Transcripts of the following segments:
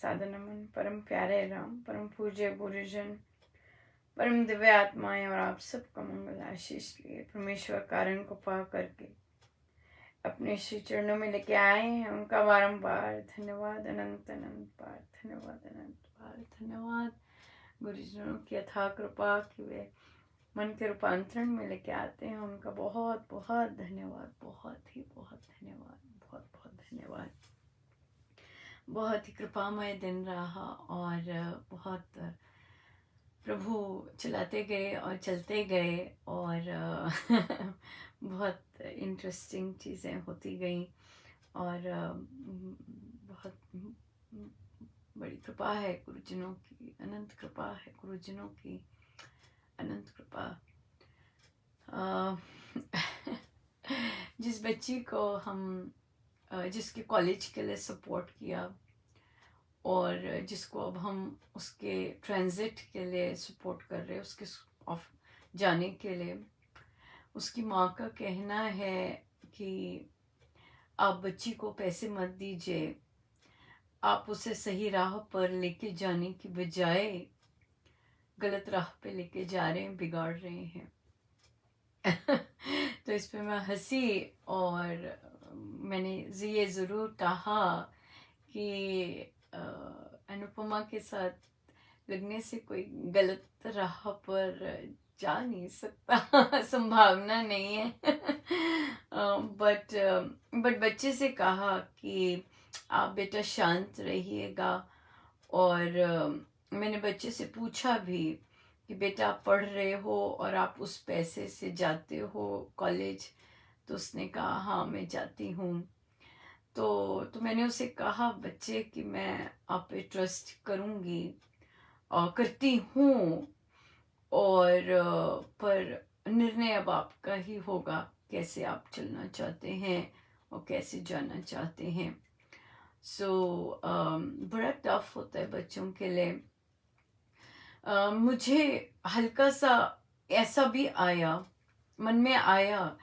साधना मन, परम प्यारे राम, परम पूज्य गुरुजन, परम दिव्य आत्माएं और आप सबका मंगल आशीष लिए परमेश्वर कारण को पा करके अपने श्री चरणों में लेके आए हैं। उनका बारंबार धन्यवाद, अनंत अनंत बार धन्यवाद, अनंत बार धन्यवाद। गुरुजनों की अथाह कृपा कि वे मन के रूपांतरण में लेके आते हैं। उनका बहुत बहुत धन्यवाद, बहुत ही बहुत धन्यवाद, बहुत बहुत धन्यवाद। बहुत ही कृपामय दिन रहा और बहुत प्रभु चलाते गए और चलते गए और बहुत इंटरेस्टिंग चीज़ें होती गई और बहुत बड़ी कृपा है गुरुजनों की, अनंत कृपा है गुरुजनों की, अनंत कृपा। जिस बच्ची को हम जिसके कॉलेज के लिए सपोर्ट किया और जिसको अब हम उसके ट्रांजिट के लिए सपोर्ट कर रहे हैं, उसके ऑफ जाने के लिए, उसकी माँ का कहना है कि आप बच्ची को पैसे मत दीजिए, आप उसे सही राह पर लेके जाने की बजाय गलत राह पे लेके जा रहे हैं, बिगाड़ रहे हैं। तो इस पे मैं हंसी और मैंने ये ज़रूर कहा कि अनुपमा के साथ लगने से कोई गलत राह पर जा नहीं सकता। संभावना नहीं है। बट बच्चे से कहा कि आप बेटा शांत रहिएगा और मैंने बच्चे से पूछा भी कि बेटा आप पढ़ रहे हो और आप उस पैसे से जाते हो कॉलेज? तो उसने कहा हाँ मैं जाती हूँ। तो मैंने उसे कहा बच्चे कि मैं आप पे ट्रस्ट करूँगी और करती हूँ और पर निर्णय अब आपका ही होगा, कैसे आप चलना चाहते हैं और कैसे जाना चाहते हैं। बड़ा टफ होता है बच्चों के लिए। मुझे हल्का सा ऐसा भी आया, मन में आया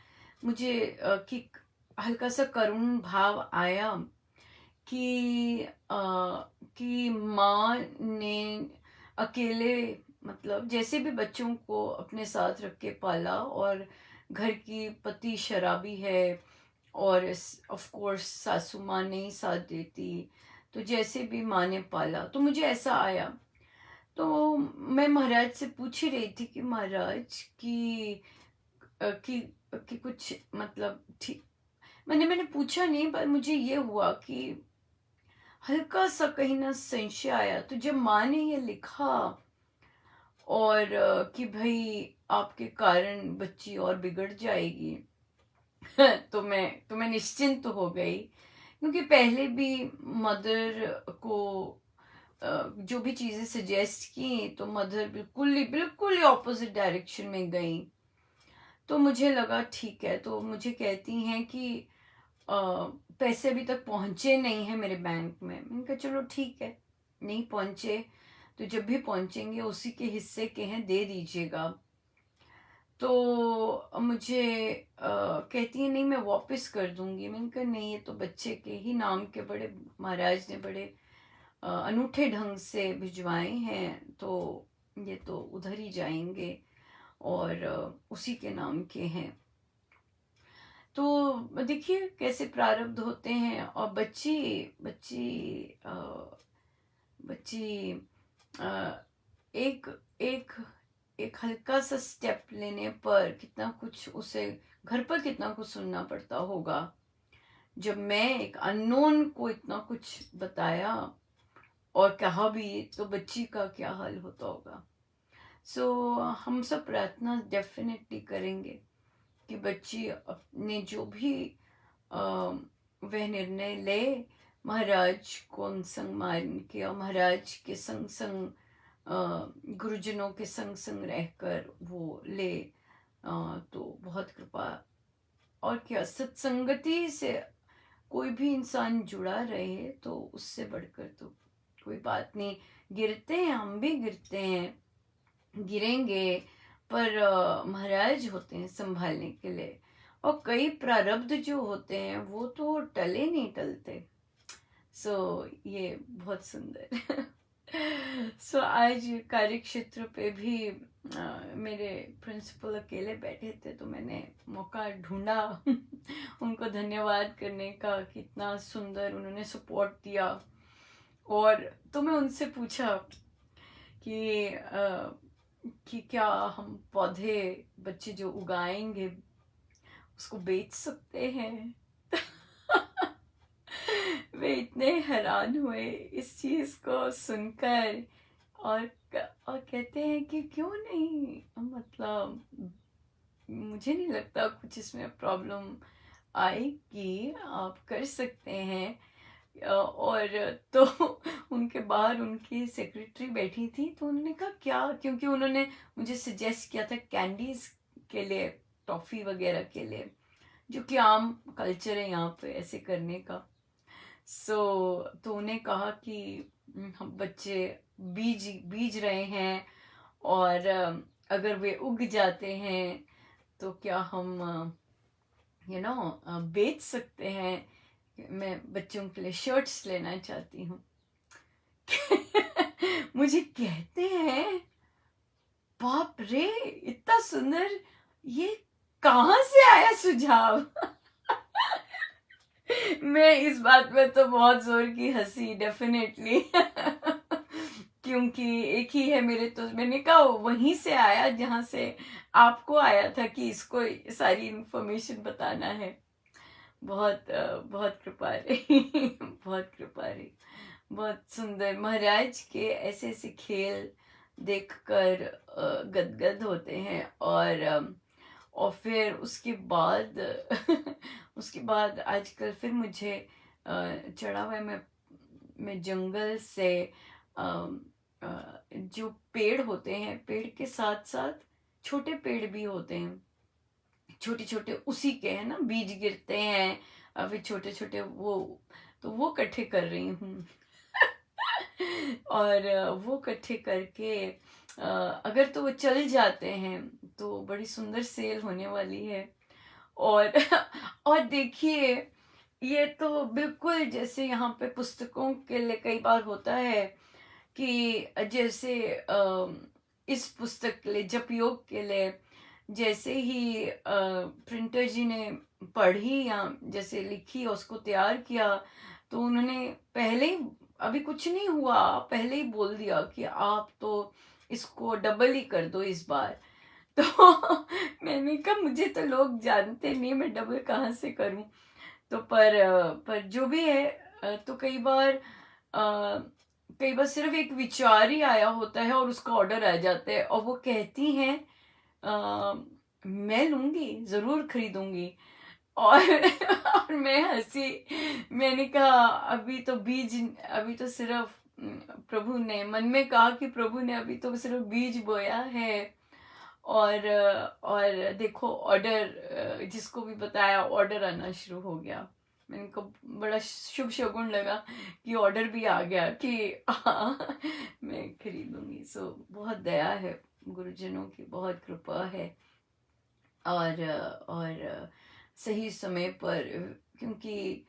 मुझे कि हल्का सा करुण भाव आया कि कि माँ ने अकेले मतलब जैसे भी बच्चों को अपने साथ रख के पाला और घर की पति शराबी है और ऑफ कोर्स सासू माँ नहीं साथ देती, तो जैसे भी माँ ने पाला तो मुझे ऐसा आया। तो मैं महाराज से पूछ ही रही थी कि महाराज कि कुछ मतलब ठीक, मैंने पूछा नहीं पर मुझे ये हुआ कि हल्का सा कहीं ना संशय आया। तो जब माँ ने ये लिखा और कि भाई आपके कारण बच्ची और बिगड़ जाएगी तो मैं निश्चिंत हो गई, क्योंकि पहले भी मदर को जो भी चीज़ें सजेस्ट की तो मदर बिल्कुल ही ऑपोजिट डायरेक्शन में गई। तो मुझे लगा ठीक है, तो मुझे कहती हैं कि पैसे अभी तक पहुंचे नहीं हैं मेरे बैंक में। मैंने कहा चलो ठीक है, नहीं पहुंचे तो जब भी पहुंचेंगे उसी के हिस्से के हैं, दे दीजिएगा। तो मुझे कहती है नहीं मैं वापस कर दूंगी। मैंने कहा नहीं, ये तो बच्चे के ही नाम के बड़े महाराज ने बड़े अनूठे ढंग से भिजवाए हैं, तो ये तो उधर ही जाएंगे और उसी के नाम के हैं। तो देखिए कैसे प्रारब्ध होते हैं। और बच्ची बच्ची बच्ची एक एक एक हल्का सा स्टेप लेने पर कितना कुछ उसे घर पर कितना कुछ सुनना पड़ता होगा। जब मैं एक अननोन को इतना कुछ बताया और कहा भी तो बच्ची का क्या हाल होता होगा। हम सब प्रार्थना डेफिनेटली करेंगे कि बच्ची अपने जो भी वह निर्णय ले, महाराज को संग मान के और महाराज के संग संग गुरुजनों के संग संग रहकर वो ले, तो बहुत कृपा। और क्या, सत्संगति से कोई भी इंसान जुड़ा रहे तो उससे बढ़कर तो कोई बात नहीं। गिरते हैं, हम भी गिरते हैं, गिरेंगे, पर महाराज होते हैं संभालने के लिए। और कई प्रारब्ध जो होते हैं वो तो टले नहीं टलते। सो ये बहुत सुंदर। सो आज कार्य क्षेत्र पे भी मेरे प्रिंसिपल अकेले बैठे थे, तो मैंने मौका ढूंढा उनको धन्यवाद करने का, कितना सुंदर उन्होंने सपोर्ट दिया। और तो मैं उनसे पूछा कि कि क्या हम पौधे बच्चे जो उगाएंगे उसको बेच सकते हैं। वे इतने हैरान हुए इस चीज को सुनकर, और और कहते हैं कि क्यों नहीं, मतलब मुझे नहीं लगता कुछ इसमें प्रॉब्लम आएगी, आप कर सकते हैं। और तो उनके बाहर उनकी सेक्रेटरी बैठी थी, तो उन्होंने कहा क्या, क्योंकि उन्होंने मुझे सजेस्ट किया था कैंडीज के लिए, टॉफी वगैरह के लिए, जो कि आम कल्चर है यहाँ पे ऐसे करने का। तो उन्हें कहा कि हम बच्चे बीज बीज रहे हैं, और अगर वे उग जाते हैं तो क्या हम बेच सकते हैं। मैं बच्चों के लिए शर्ट्स लेना चाहती हूँ। मुझे कहते हैं, बाप रे, इतना सुंदर, ये कहाँ से आया सुझाव। मैं इस बात में तो बहुत जोर की हंसी, डेफिनेटली। क्योंकि एक ही है मेरे, तो मैंने कहा वहीं से आया जहां से आपको आया था कि इसको सारी इंफॉर्मेशन बताना है। बहुत बहुत कृपा रही। बहुत कृपा रही। बहुत सुंदर, महाराज के ऐसे ऐसे खेल देखकर गदगद होते हैं। और फिर उसके बाद उसके बाद आजकल फिर मुझे चढ़ा हुआ है, मैं जंगल से जो पेड़ होते हैं, पेड़ के साथ साथ छोटे पेड़ भी होते हैं, छोटे छोटे उसी के है ना, बीज गिरते हैं, फिर छोटे छोटे वो, तो वो इकट्ठे कर रही हूँ। और वो इकट्ठे करके अगर तो वो चल जाते हैं तो बड़ी सुंदर सेल होने वाली है। और और देखिए, ये तो बिल्कुल जैसे यहाँ पे पुस्तकों के लिए कई बार होता है कि जैसे इस पुस्तक के लिए, जप योग के लिए, जैसे ही प्रिंटर जी ने पढ़ी या जैसे लिखी, उसको तैयार किया, तो उन्होंने पहले ही, अभी कुछ नहीं हुआ, पहले ही बोल दिया कि आप तो इसको डबल ही कर दो इस बार। तो मैंने कहा मुझे तो लोग जानते नहीं, मैं डबल कहाँ से करूं। तो पर जो भी है, तो कई बार सिर्फ एक विचार ही आया होता है और उसका ऑर्डर आ जाता है, और वो कहती हैं अ, मैं लूंगी, जरूर खरीदूंगी। और और मैं हंसी, मैंने कहा अभी तो सिर्फ प्रभु ने मन में कहा कि प्रभु ने अभी तो सिर्फ बीज बोया है। और देखो ऑर्डर, जिसको भी बताया ऑर्डर आना शुरू हो गया। मैंने को बड़ा शुभ शगुन लगा कि ऑर्डर भी आ गया कि हाँ, मैं खरीदूंगी। सो बहुत दया है, गुरुजनों की बहुत कृपा है। और सही समय पर, क्योंकि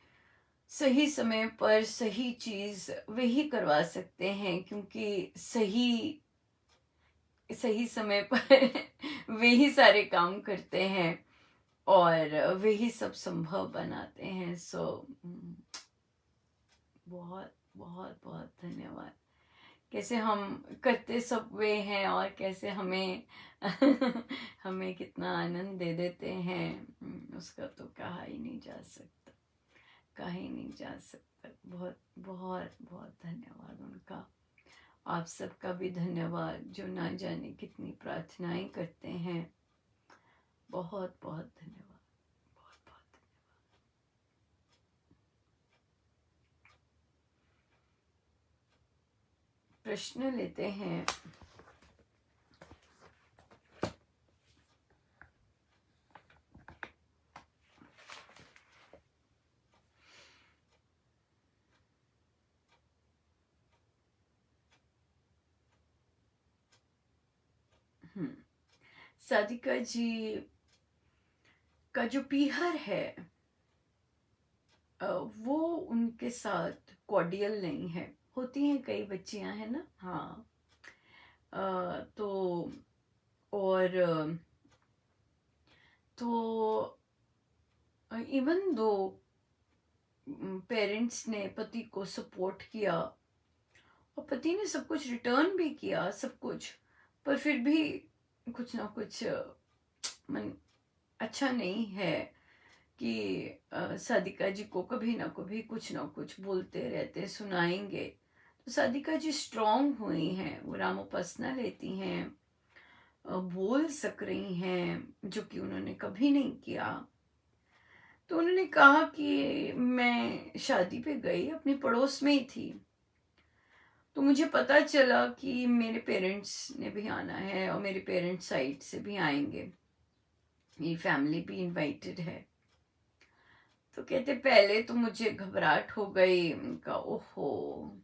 सही समय पर सही चीज वही करवा सकते हैं, क्योंकि सही सही समय पर वे ही सारे काम करते हैं और वे ही सब संभव बनाते हैं। सो बहुत बहुत बहुत धन्यवाद। कैसे हम करते सब वे हैं, और कैसे हमें हमें कितना आनंद दे देते हैं, उसका तो कहा ही नहीं जा सकता, कहा ही नहीं जा सकता। बहुत बहुत बहुत धन्यवाद उनका। आप सबका भी धन्यवाद, जो ना जाने कितनी प्रार्थनाएं करते हैं। बहुत बहुत धन्यवाद, बहुत बहुत। प्रश्न लेते हैं। साधिका जी का जो पीहर है, वो उनके साथ कॉर्डियल नहीं है। होती हैं कई बच्चियां, है ना। हाँ। तो और तो इवन दो पेरेंट्स ने पति को सपोर्ट किया और पति ने सब कुछ रिटर्न भी किया, सब कुछ, पर फिर भी कुछ ना कुछ मन अच्छा नहीं है कि सादिका जी को कभी ना कभी कुछ ना कुछ बोलते रहते, सुनाएंगे। तो सादिका जी स्ट्रांग हुई हैं, वो रामोपासना लेती हैं, बोल सक रही हैं, जो कि उन्होंने कभी नहीं किया। तो उन्होंने कहा कि मैं शादी पे गई, अपनी पड़ोस में ही थी, तो मुझे पता चला कि मेरे पेरेंट्स ने भी आना है और मेरे पेरेंट्स साइड से भी आएंगे, मेरी फैमिली भी इनवाइटेड है। तो कहते पहले तो मुझे घबराहट हो गई, उनका ओहो।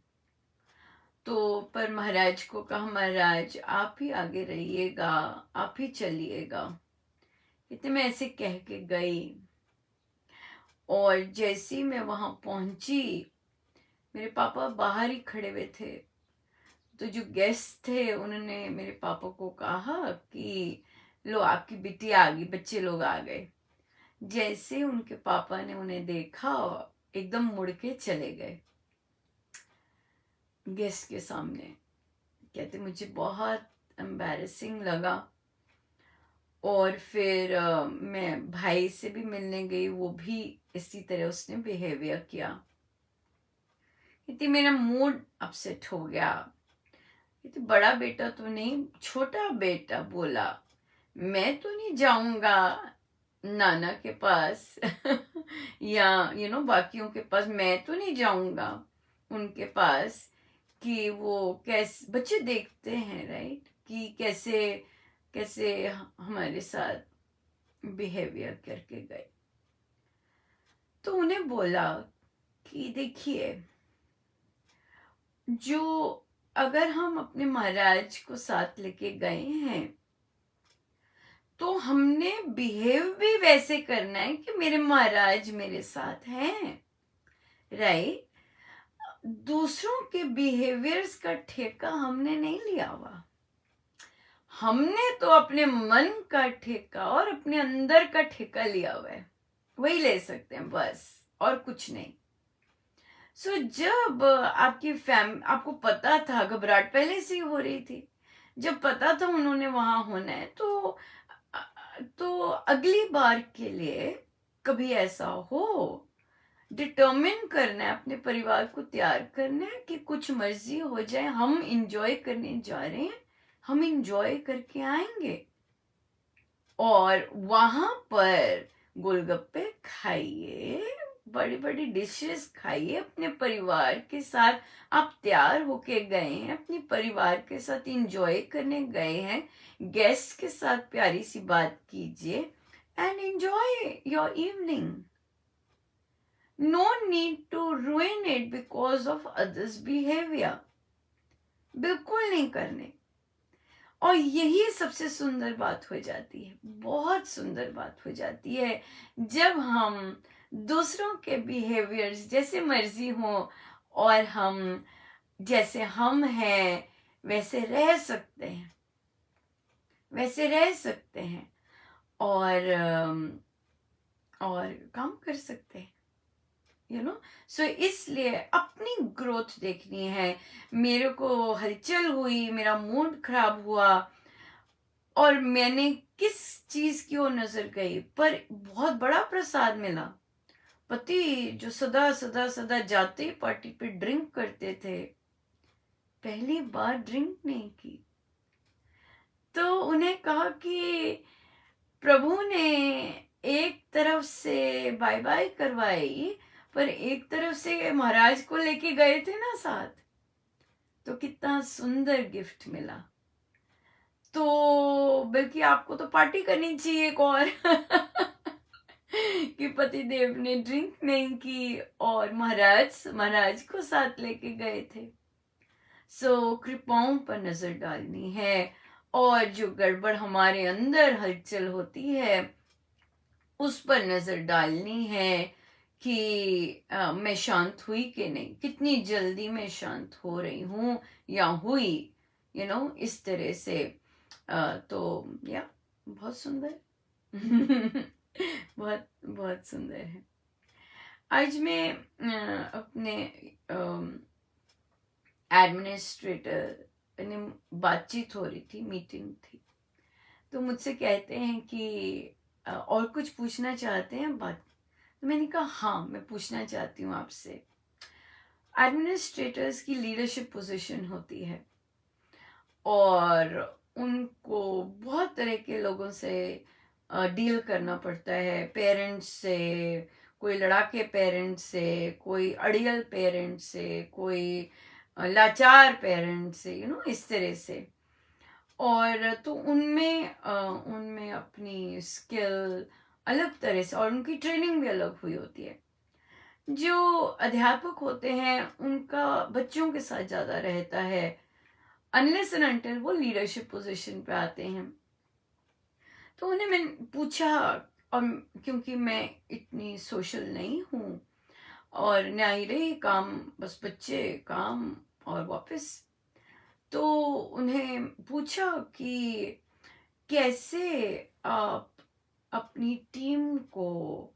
तो पर महाराज को कहा, महाराज आप ही आगे रहिएगा, आप ही चलिएगा। कहते मैं ऐसे कह के गई, और जैसी मैं वहां पहुंची, मेरे पापा बाहर ही खड़े हुए थे। तो जो गेस्ट थे उन्होंने मेरे पापा को कहा कि लो आपकी बेटी आ गई, बच्चे लोग आ गए। जैसे उनके पापा ने उन्हें देखा, एकदम मुड़ के चले गए गेस्ट के सामने। कहते मुझे बहुत एम्बैरेसिंग लगा। और फिर मैं भाई से भी मिलने गई, वो भी इसी तरह उसने बिहेवियर किया। कहती मेरा मूड अपसेट हो गया। कहती बड़ा बेटा तो नहीं, छोटा बेटा बोला मैं तो नहीं जाऊंगा नाना के पास या बाकियों के पास, मैं तो नहीं जाऊंगा उनके पास। कि वो कैसे बच्चे देखते हैं, राइट, कि कैसे कैसे हमारे साथ बिहेवियर करके गए। तो उन्हें बोला कि देखिए, जो अगर हम अपने महाराज को साथ लेके गए हैं तो हमने बिहेव भी वैसे करना है कि मेरे महाराज मेरे साथ हैं, राइट। दूसरों के बिहेवियर्स का ठेका हमने नहीं लिया हुआ, हमने तो अपने मन का ठेका और अपने अंदर का ठेका लिया हुआ है, वही ले सकते हैं बस, और कुछ नहीं। सो जब आपको पता था, घबराहट पहले से ही हो रही थी, जब पता था उन्होंने वहां होना है, तो अगली बार के लिए कभी ऐसा हो, डिटर्मिन करना है, अपने परिवार को तैयार करना है कि कुछ मर्जी हो जाए, हम इंजॉय करने जा रहे हैं, हम इंजॉय करके आएंगे। और वहां पर गोलगप्पे खाइए, बड़ी बड़ी डिशेस खाइए अपने परिवार के साथ। आप तैयार होके गए हैं, अपने परिवार के साथ इंजॉय करने गए हैं, गेस्ट के साथ प्यारी सी बात कीजिए and enjoy your evening. No need to ruin it because of others behaviour, बिल्कुल नहीं करने। और यही सबसे सुंदर बात हो जाती है, बहुत सुंदर बात हो जाती है, जब हम दूसरों के बिहेवियर्स जैसे मर्जी हो और हम जैसे हम हैं वैसे रह सकते हैं, वैसे रह सकते हैं, और काम कर सकते हैं, सो इसलिए अपनी ग्रोथ देखनी है। मेरे को हलचल हुई, मेरा मूड खराब हुआ, और मैंने किस चीज की ओर नजर गई, पर बहुत बड़ा प्रसाद मिला। पति जो सदा सदा सदा जाते ही पार्टी पे ड्रिंक करते थे, पहली बार ड्रिंक नहीं की। तो उन्हें कहा कि प्रभु ने एक तरफ से बाय बाय करवाई, पर एक तरफ से महाराज को लेके गए थे ना साथ, तो कितना सुंदर गिफ्ट मिला। तो बल्कि आपको तो पार्टी करनी चाहिए एक और कि पति देव ने ड्रिंक नहीं की और महाराज को साथ लेके गए थे। सो कृपाओं पर नजर डालनी है, और जो गड़बड़ हमारे अंदर हलचल होती है उस पर नजर डालनी है कि मैं शांत हुई कि नहीं, कितनी जल्दी मैं शांत हो रही हूँ या हुई, इस तरह से। तो या बहुत सुंदर। बहुत बहुत सुंदर है। आज मैं अपने एडमिनिस्ट्रेटर ने बातचीत हो रही थी, मीटिंग थी, तो मुझसे कहते हैं कि और कुछ पूछना चाहते हैं बात। तो मैंने कहा हाँ, मैं पूछना चाहती हूँ आपसे। एडमिनिस्ट्रेटर्स की लीडरशिप पोजीशन होती है और उनको बहुत तरह के लोगों से डील करना पड़ता है। पेरेंट्स से, कोई लड़ाके पेरेंट्स से, कोई अड़ियल पेरेंट्स से, कोई लाचार पेरेंट्स से, इस तरह से। और तो उनमें अपनी स्किल अलग तरह से और उनकी ट्रेनिंग भी अलग हुई होती है। जो अध्यापक होते हैं उनका बच्चों के साथ ज़्यादा रहता है, अनलेस एंड अनटिल वो लीडरशिप पोजीशन पे आते हैं। तो उन्हें मैंने पूछा, और क्योंकि मैं इतनी सोशल नहीं हूँ और ना ही रही काम, बस बच्चे, काम और वापस, तो उन्हें पूछा कि कैसे आप अपनी टीम को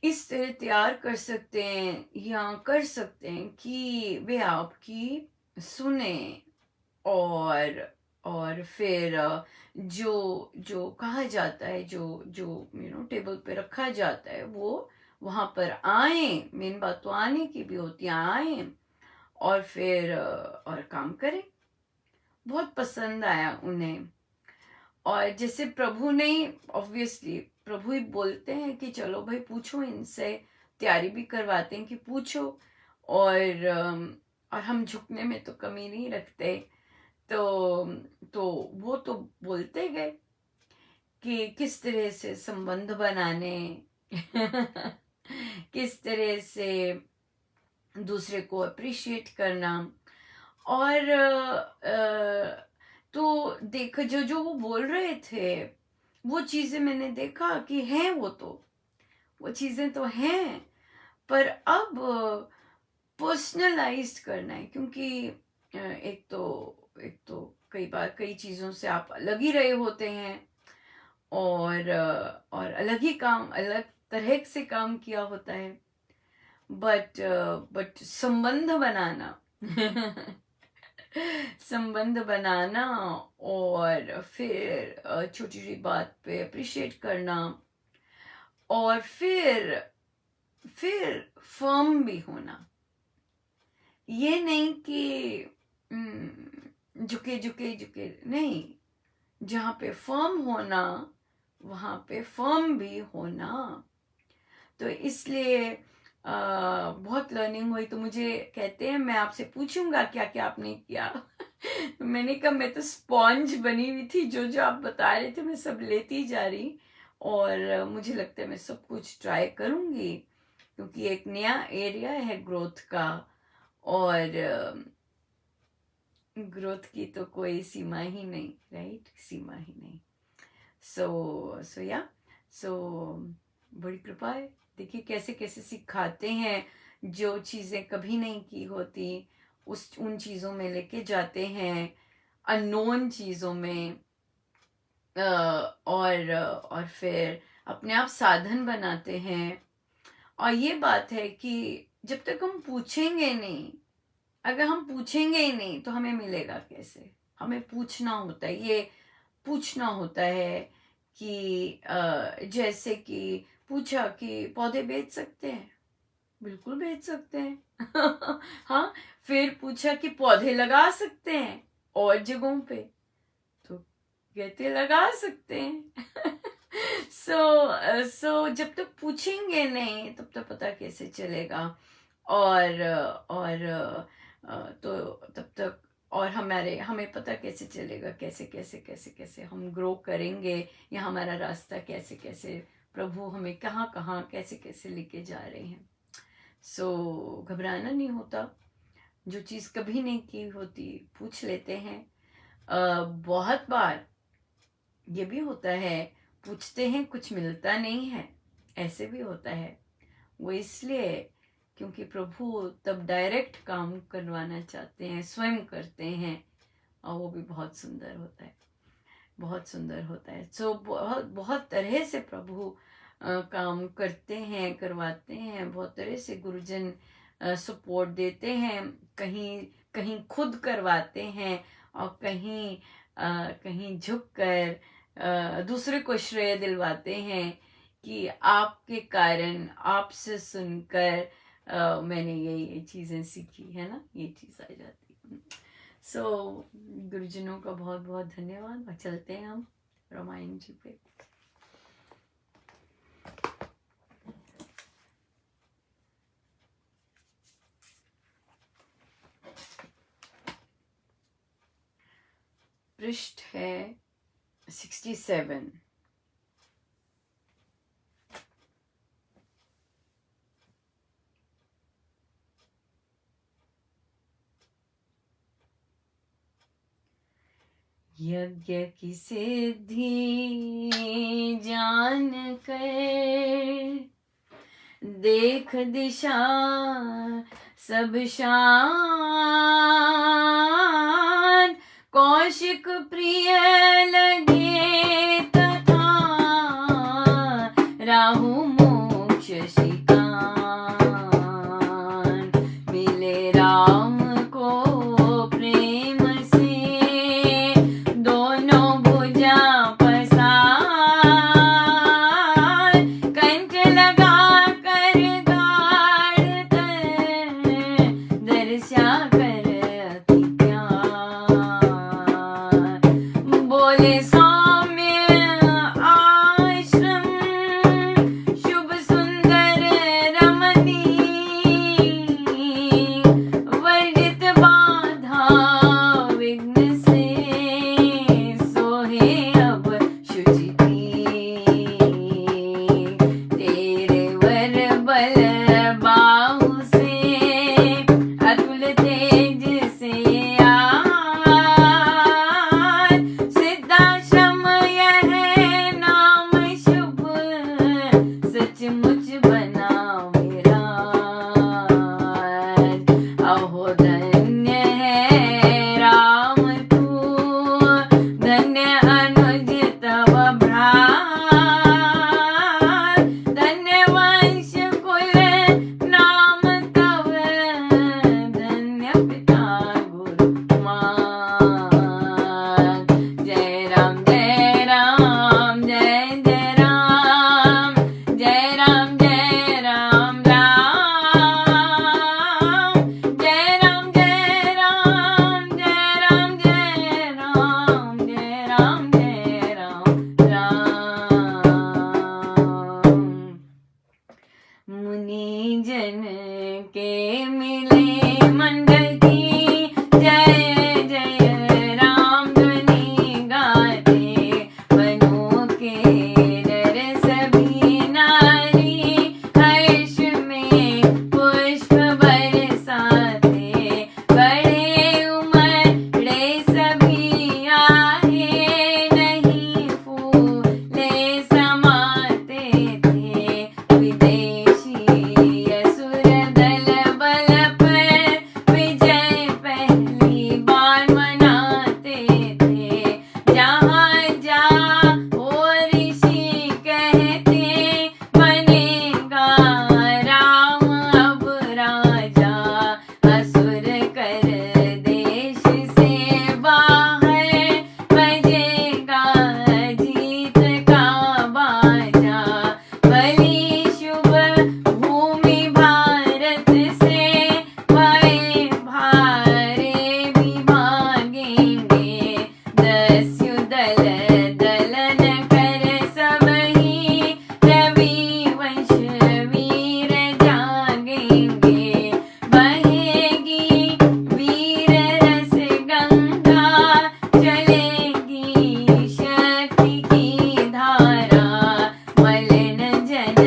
इस तरह तैयार कर सकते हैं या कर सकते हैं कि वे आपकी सुने, और फिर जो जो कहा जाता है, जो जो टेबल पे रखा जाता है, वो वहां पर आए। मेन बात तो आने की भी होती है, आए और फिर और काम करें। बहुत पसंद आया उन्हें। और जैसे प्रभु ने, ऑब्वियसली प्रभु ही बोलते हैं कि चलो भाई पूछो इनसे, तैयारी भी करवाते हैं कि पूछो। और हम झुकने में तो कमी नहीं रखते। तो वो तो बोलते गए कि किस तरह से संबंध बनाने, किस तरह से दूसरे को अप्रिशिएट करना। और तो देखो, जो जो वो बोल रहे थे, वो चीजें मैंने देखा कि हैं, वो चीजें तो हैं, पर अब पर्सनलाइज्ड करना है। क्योंकि एक तो कई बार कई चीजों से आप अलग ही रहे होते हैं, और अलग ही काम, अलग तरह से काम किया होता है। बट संबंध बनाना, संबंध बनाना, और फिर छोटी छोटी बात पे अप्रिशिएट करना, और फिर फर्म भी होना। ये नहीं कि झुके झुके झुके नहीं, जहाँ पे फर्म होना वहाँ पे फर्म भी होना। तो इसलिए बहुत लर्निंग हुई। तो मुझे कहते हैं, मैं आपसे पूछूंगा क्या क्या आपने किया। तो मैंने कहा मैं तो स्पॉन्ज बनी हुई थी, जो जो आप बता रहे थे मैं सब लेती जा रही। और मुझे लगता है मैं सब कुछ ट्राई करूंगी, क्योंकि एक नया एरिया है ग्रोथ का, और ग्रोथ की तो कोई सीमा ही नहीं, राइट, सीमा ही नहीं। सो या सो बड़ी कृपा है। देखिए कैसे कैसे सिखाते हैं, जो चीज़ें कभी नहीं की होती उन चीज़ों में लेके जाते हैं, अननोन चीज़ों में। और फिर अपने आप साधन बनाते हैं। और ये बात है कि जब तक हम पूछेंगे नहीं, अगर हम पूछेंगे ही नहीं तो हमें मिलेगा कैसे। हमें पूछना होता है, ये पूछना होता है कि जैसे कि पूछा कि पौधे बेच सकते हैं, बिल्कुल बेच सकते हैं। हाँ, फिर पूछा कि पौधे लगा सकते हैं और जगहों पे, तो कहते लगा सकते हैं। जब तक पूछेंगे नहीं तब तक पता कैसे चलेगा। और तो तब तक, और हमें पता कैसे चलेगा, कैसे कैसे कैसे कैसे हम ग्रो करेंगे, या हमारा रास्ता कैसे कैसे, प्रभु हमें कहाँ कहाँ कैसे कैसे लेके जा रहे हैं। घबराना नहीं होता। जो चीज़ कभी नहीं की होती पूछ लेते हैं। बहुत बार ये भी होता है, पूछते हैं कुछ मिलता नहीं है, ऐसे भी होता है। वो इसलिए क्योंकि प्रभु तब डायरेक्ट काम करवाना चाहते हैं, स्वयं करते हैं, और वो भी बहुत सुंदर होता है, बहुत सुंदर होता है। सो बहुत बहुत तरह से प्रभु काम करते हैं, करवाते हैं। बहुत तरह से गुरुजन सपोर्ट देते हैं, कहीं कहीं खुद करवाते हैं, और कहीं कहीं झुक कर दूसरे को श्रेय दिलवाते हैं कि आपके कारण, आपसे सुनकर मैंने ये चीज़ें सीखी है ना, ये चीज़ आ जाती है। सो गुरुजनों का बहुत बहुत धन्यवाद। चलते हैं हम रामायण जी पे। पृष्ठ है 67। यज्ञ की सिद्धि जान कर देख दिशा सब शांत, कौशिक प्रिय लगे तथा राहु मोक्ष शिकान। मिले राम को प्रेम से दोनों भुजा पसार, कंठ लगा कर गाड़ कर दर्शा कर अति प्यार। बोले सौम्य आश्रम शुभ सुंदर रमणीय, वर्जित बाधा विघ्न से सोहे अब शुचि। तेरे वर बल बाहु से अतुल तेज से आन, सिद्धाश्रम यह नाम शुभ सचमुच बना मेरा। अहो धन्य है राम तू, धन्य अनुज तव भ्रात, धन्य वंश कुल नाम तव, धन्य पिता गुरु कुमार। जय राम जय राम जय जय राम, जय राम जय राम राम, जय राम जय राम, जय राम जय राम, जय राम जय राम राम। मुनि जन के मिले मंडल की जय जय राम ध्वनि गाते, मनु के नर सभी नारी हर्ष में पुष्प बरसाते, बड़े उमड़े सभी आए, नहीं फूले समाते थे। विदेशी असुर दल बल पर विजय पहली बार मनाते थे। जहाँ जा वो ऋषि कहते, बनेगा राम अब राजा, असुर कर देश से बाहर, बजेगा जीत का बाजा। बलि शुभ भूमि भारत से भय भारे भी भागेंगे, दस्यु दल दलन कर सब ही रवि वंश वीर जागेंगे। बहेगी वीर रस गंगा, चलेगी शक्ति की धारा, मलिन जन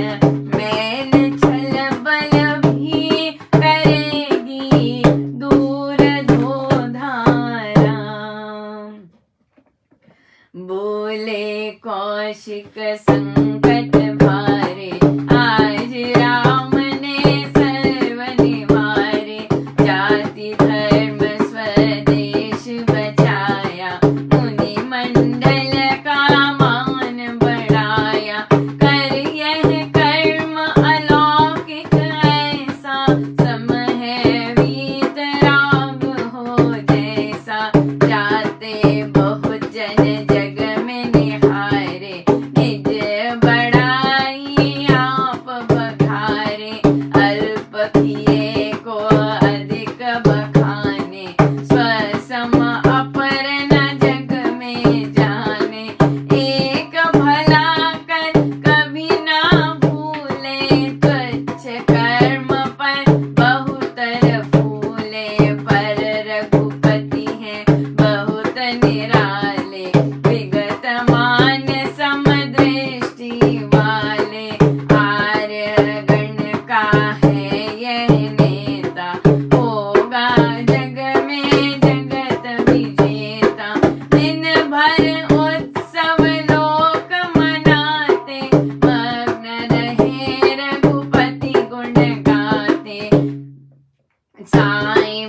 मैल छल बल भी करेगी दूर धो धारा। बोले कौशिक संकट भारे, आज राम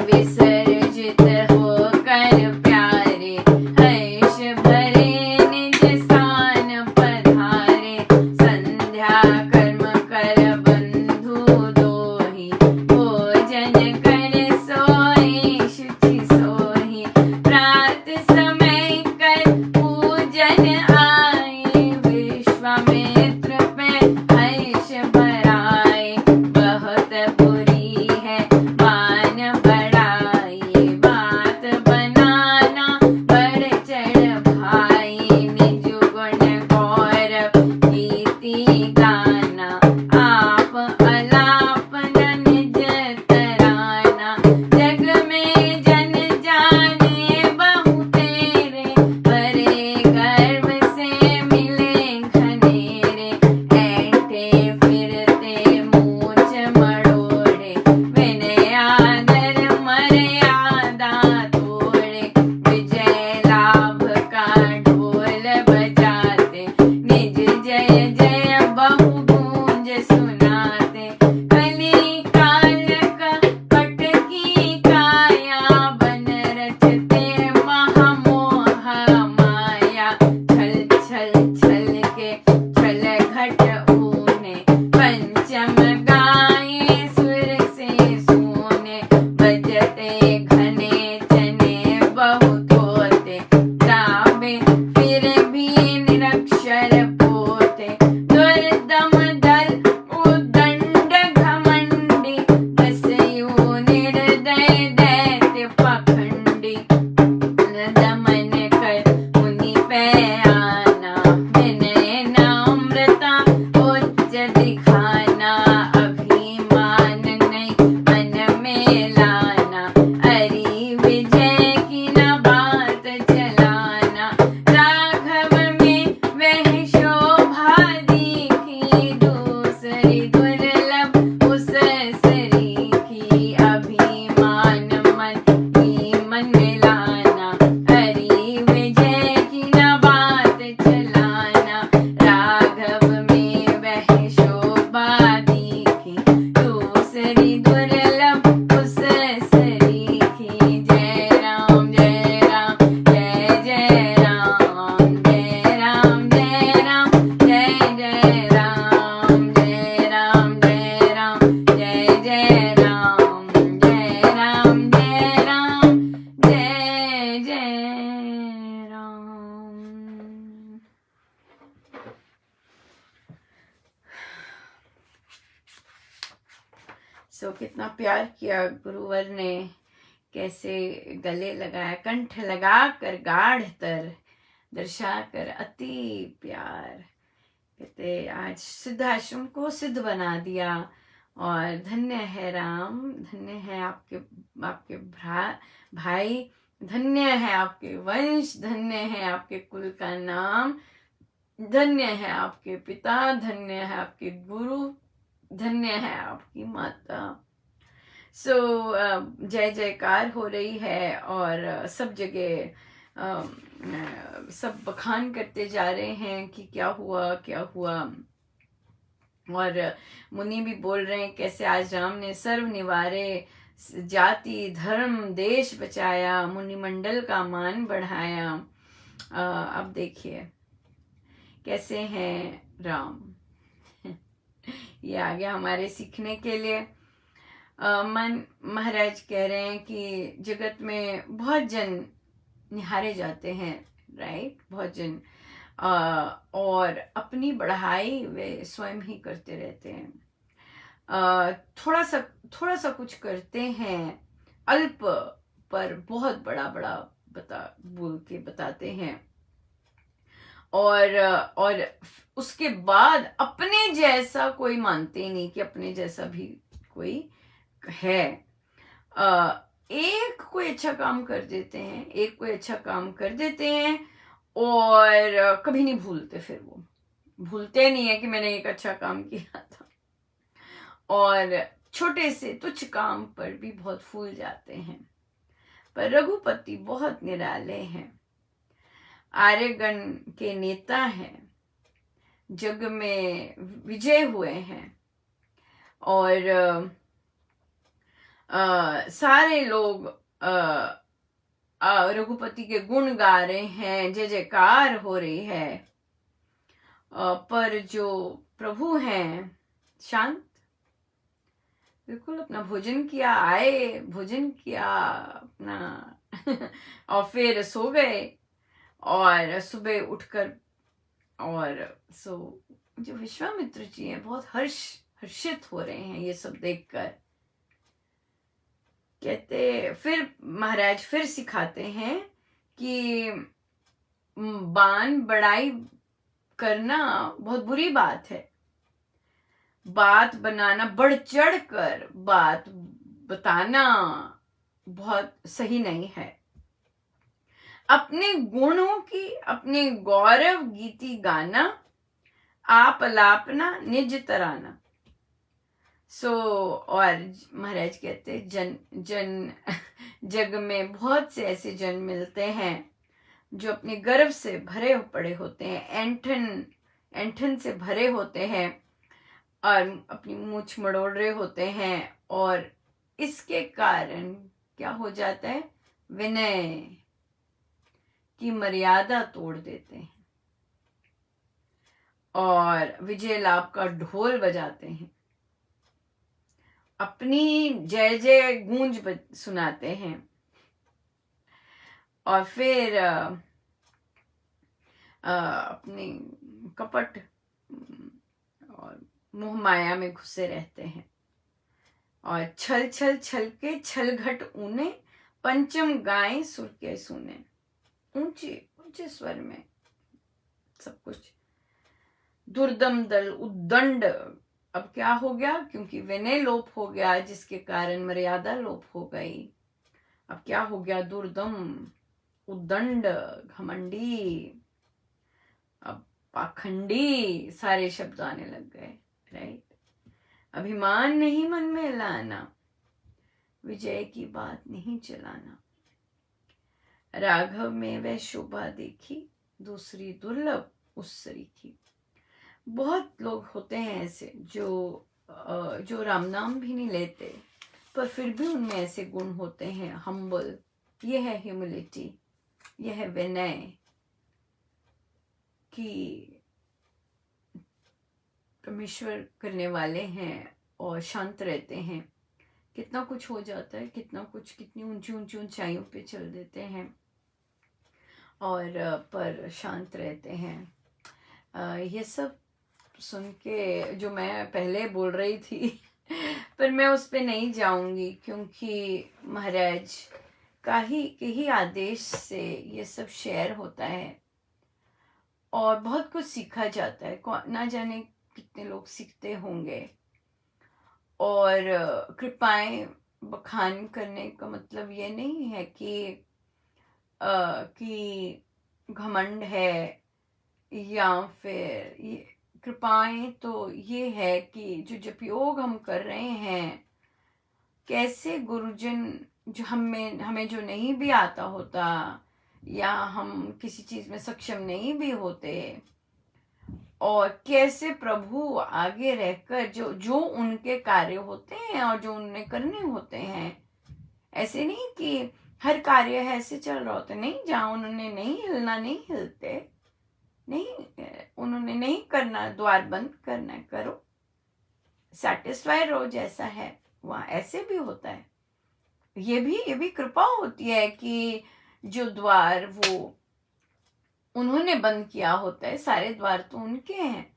विसर्जित होकर प्यारे, हर्ष भरे निज स्थान पधारे। संध्या कर्म कर बंधु दोही, भोजन कर सोई शुचि सोही। प्रात समय कर पूजन आए, विश्वामित्र पे हर्ष भराए। बहुत बुरी है मान बढ़ाई, बात बनाना बढ़ चढ़ भाई। निज गुण गौरव कीर्ति गाना, आप अलाप न निज तराना। जग में जन जाने बहु तेरे, भरे गर्व से मिले घनेरे। ऐंठे फिरते मूछ मड़ोड़े, विनय आदर मर्यादा तोड़े। विजय लाभ का ढोल बजाते, निज जय जय बहु गूंज सुनाते। कली काल का पट की काया, बन रचते महामोह माया। छल छल छल के छल घट ऊने, पंचम गाये सुर से सूने। बजते घने चने बहुत होते, गावे फिर भी निरक्षर पोते। दुर्दम दल उदंड घमंडी, बस यूं निर्दय दैत्य पाखंडी। दमन कर मुनि पे आना, विनय नम्रता उच्च दिखाना। अभिमान नहीं मन में लाना, अरि विजय की न बात चलाना। राघव में वह शोभा दिखी, दूसरी दुर्लभ उस सरीखी। अभिमान मन ही मन में लाना, हरि विजय की न बात चलाना। राघव में वह शोभा दिखी, दूसरी दुर्लभ उस सरीखी। जय राम जय राम जय जय राम, जय राम जय राम जय जय राम। जय राम जय राम जय जय राम, जय राम जय राम जय जय राम। कितना प्यार किया गुरुवर ने, कैसे गले लगाया, कंठ लगा कर गाढ़ तर, दर्शा कर अति प्यार। कहते आज सिद्ध आश्रम को सिद्ध बना दिया। और धन्य है राम, धन्य है आपके भाई, धन्य है आपके वंश, धन्य है आपके कुल का नाम, धन्य है आपके पिता, धन्य है आपके गुरु, धन्य है आपकी माता। जय जयकार हो रही है और सब जगह सब बखान करते जा रहे हैं कि क्या हुआ क्या हुआ। और मुनि भी बोल रहे हैं कैसे आज राम ने सर्व निवारे, जाति धर्म देश बचाया, मुनिमंडल का मान बढ़ाया। अब देखिए कैसे हैं राम। ये आ गया हमारे सीखने के लिए। मन महाराज कह रहे हैं कि जगत में बहुत जन निहारे जाते हैं, राइट, बहुत जन, और अपनी बढ़ाई वे स्वयं ही करते रहते हैं। थोड़ा सा कुछ करते हैं, अल्प पर बहुत बड़ा बड़ा बोल के बताते हैं। और उसके बाद अपने जैसा कोई मानते ही नहीं कि अपने जैसा भी कोई है। एक कोई अच्छा काम कर देते हैं, एक कोई अच्छा काम कर देते हैं और कभी नहीं भूलते, फिर वो भूलते नहीं है कि मैंने एक अच्छा काम किया था। और छोटे से तुच्छ काम पर भी बहुत फूल जाते हैं। पर रघुपति बहुत निराले हैं, आर्यगण के नेता हैं, जग में विजय हुए हैं। और सारे लोग रघुपति के गुण गा रहे हैं, जय जयकार हो रही है, पर जो प्रभु हैं शांत, बिल्कुल अपना भोजन किया, आए भोजन किया अपना और फिर सो गए, और सुबह उठकर, और जो विश्वामित्र जी हैं बहुत हर्षित हो रहे हैं ये सब देखकर। कहते, फिर महाराज फिर सिखाते हैं कि बान बड़ाई करना बहुत बुरी बात है, बात बनाना, बढ़ चढ़ कर बात बताना बहुत सही नहीं है। अपने गुणों की, अपने गौरव गीति गाना, आप अलापना निज तराना। और महाराज कहते, जग में बहुत से ऐसे जन मिलते हैं जो अपने गर्व से भरे पड़े होते हैं, ऐंठन से भरे होते हैं, और अपनी मूछ मड़ोड़ रहे होते हैं, और इसके कारण क्या हो जाता है, विनय की मर्यादा तोड़ देते हैं और विजय लाभ का ढोल बजाते हैं, अपनी जय जय गूंज सुनाते हैं, और फिर अपनी कपट और मोह माया में घुसे रहते हैं, और छल छल छल के छल घट ऊने, पंचम गाएं सुर के सुने। ऊंचे ऊंचे स्वर में सब कुछ। दुर्दम दल उद्दंड, अब क्या हो गया, क्योंकि विनय लोप हो गया जिसके कारण मर्यादा लोप हो गई। अब क्या हो गया, दुर्दम, उद्दंड, घमंडी, अब पाखंडी, सारे शब्द आने लग गए, राइट। अभिमान नहीं मन में लाना, विजय की बात नहीं चलाना, राघव में वह शोभा देखी, दूसरी दुर्लभ उसरी थी। बहुत लोग होते हैं ऐसे जो राम नाम भी नहीं लेते, पर फिर भी उनमें ऐसे गुण होते हैं, हम्बल, ये है ह्यूमिलिटी, यह है विनय, कि परमेश्वर करने वाले हैं और शांत रहते हैं। कितना कुछ हो जाता है, कितना कुछ, कितनी ऊंची ऊंची ऊंचाइयों पे चल देते हैं, और पर शांत रहते हैं। ये सब सुन के जो मैं पहले बोल रही थी पर मैं उस पे नहीं जाऊंगी, क्योंकि महाराज के ही आदेश से ये सब शेयर होता है, और बहुत कुछ सीखा जाता है। ना जाने कितने लोग सीखते होंगे। और कृपाएं बखान करने का मतलब ये नहीं है कि घमंड है, या फिर ये कृपाएं तो ये है कि जो जप योग हम कर रहे हैं, कैसे गुरुजन जो हमें जो नहीं भी आता होता, या हम किसी चीज में सक्षम नहीं भी होते, और कैसे प्रभु आगे रहकर जो उनके कार्य होते हैं और जो उन्हें करने होते हैं, ऐसे नहीं कि हर कार्य है ऐसे चल रहा होता, नहीं, जहाँ उन्होंने नहीं हिलना नहीं हिलते, नहीं, उन्होंने नहीं करना, द्वार बंद करना है, करो, सेटिस्फाई रहो, जैसा है वहाँ ऐसे भी होता है। ये भी कृपा होती है कि जो द्वार वो उन्होंने बंद किया होता है, सारे द्वार तो उनके हैं,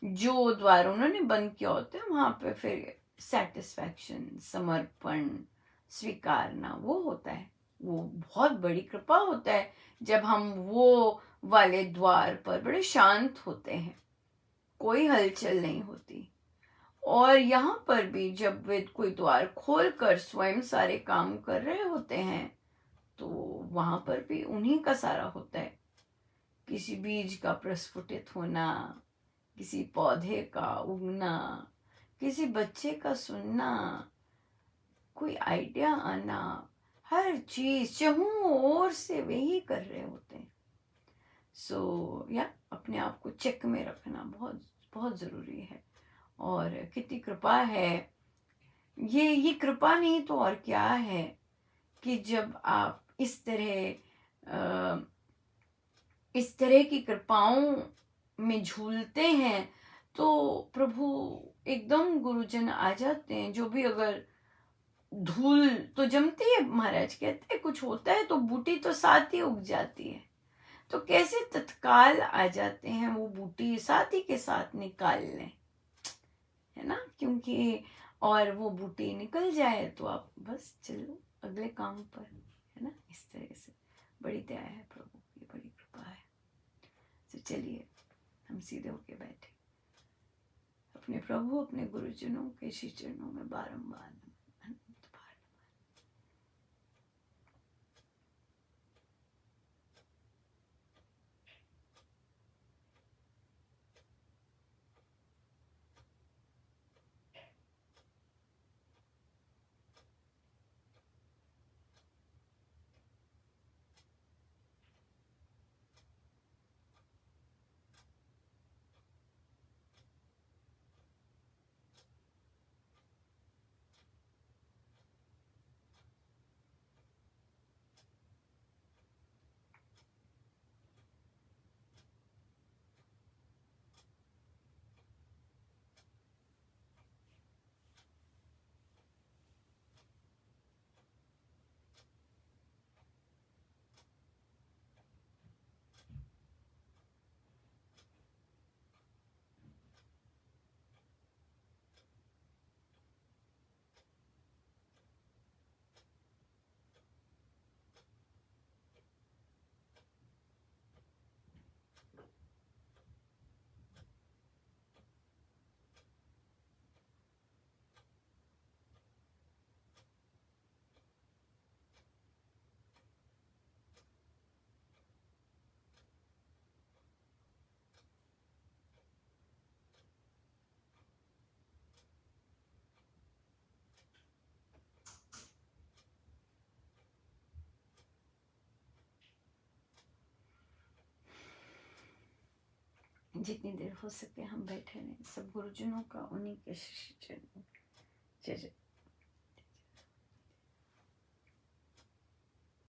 जो द्वार उन्होंने बंद किया होता है वहां पे फिर सेटिस्फैक्शन, समर्पण, स्वीकारना वो होता है। वो बहुत बड़ी कृपा होता है जब हम वो वाले द्वार पर बड़े शांत होते हैं, कोई हलचल नहीं होती। और यहाँ पर भी जब वे कोई द्वार खोल कर स्वयं सारे काम कर रहे होते हैं, तो वहां पर भी उन्हीं का सारा होता है। किसी बीज का प्रस्फुटित होना, किसी पौधे का उगना, किसी बच्चे का सुनना, कोई आइडिया आना, हर चीज चहुओं ओर से वे ही कर रहे होते हैं। या अपने आप को चेक में रखना बहुत बहुत जरूरी है। और कितनी कृपा है ये कृपा नहीं तो और क्या है कि जब आप इस तरह की कृपाओं में झूलते हैं तो प्रभु एकदम गुरुजन आ जाते हैं। जो भी अगर धूल तो जमती है, महाराज कहते हैं कुछ होता है तो बूटी तो साथ ही उग जाती है, तो कैसे तत्काल आ जाते हैं, वो बूटी साथ ही के साथ निकाल लें, है ना। क्योंकि और वो बूटी निकल जाए तो आप बस चलो अगले काम पर, है ना। इस तरह से बड़ी दया है प्रभु की, बड़ी कृपा है। तो चलिए हम सीधे होके बैठे, अपने प्रभु अपने गुरुजनों के श्री चरणों में बारंबार अनंत बार। जितनी देर हो सके हम बैठे रहें, सब गुरुजनों का उन्हीं के श्री चरणों। जय जय।